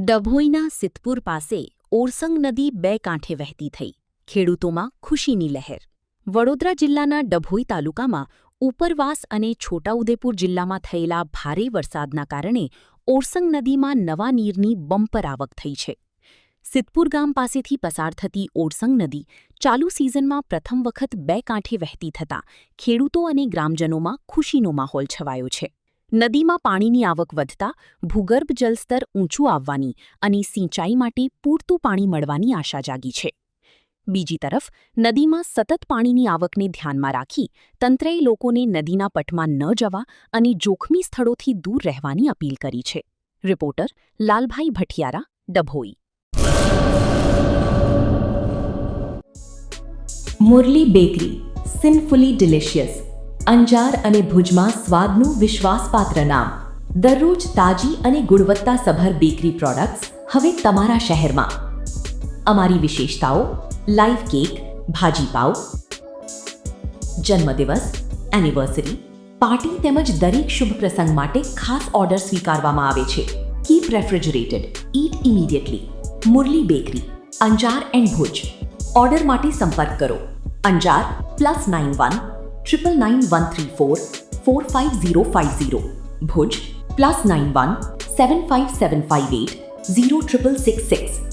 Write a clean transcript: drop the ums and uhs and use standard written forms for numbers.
ડભોઈના સિદ્ધપુર પાસે ઓરસંગ નદી બે કાંઠે વહેતી થઈ. ખેડૂતોમાં ખુશીની લહેર. વડોદરા જિલ્લાના ડભોઈ તાલુકામાં ઉપરવાસ અને છોટાઉદેપુર જિલ્લામાં થયેલા ભારે વરસાદના કારણે ઓરસંગ નદીમાં નવા નીરની બમ્પર આવક થઈ છે. સિદ્ધપુર ગામ પાસેથી પસાર થતી ઓરસંગ નદી ચાલુ સિઝનમાં પ્રથમ વખત બે કાંઠે વહેતી થતાં ખેડૂતો અને ગ્રામજનોમાં ખુશીનો માહોલ છવાયો છે. નદીમાં પાણીની આવક વધતા ભૂગર્ભ જળસ્તર ઊંચું આવવાની અને સિંચાઈ માટે પૂરતું પાણી મળવાની આશા જાગી છે. બીજી તરફ નદીમાં સતત પાણીની આવકને ધ્યાનમાં રાખી તંત્રએ લોકોને નદીના પટમાં ન જવા અને જોખમી સ્થળોથી દૂર રહેવાની અપીલ કરી છે. Reporter Lalbhai Bhatiyara, Dabhoi. Murali bakery, sinfully delicious. Anjar અને ભુજમાં સ્વાદનું વિશ્વાસપાત્ર નામ. દરરોજ તાજી અને ગુણવત્તાસભર બેકરી પ્રોડક્ટ્સ હવે તમારા શહેરમાં. અમારી વિશેષતાઓ: લાઈવ કેક, ભાજીપાવ, જન્મદિવસ, એનિવર્સરી, પાર્ટી તેમજ દરેક શુભ પ્રસંગ માટે ખાસ ઓર્ડર સ્વીકારવામાં આવે છે. Keep refrigerated, eat immediately. Murli bakery, Anjar and Bhuj. Order માટે સંપર્ક કરો. અંજાર +91 999 134 45050. ભુજ +91 75758 0666.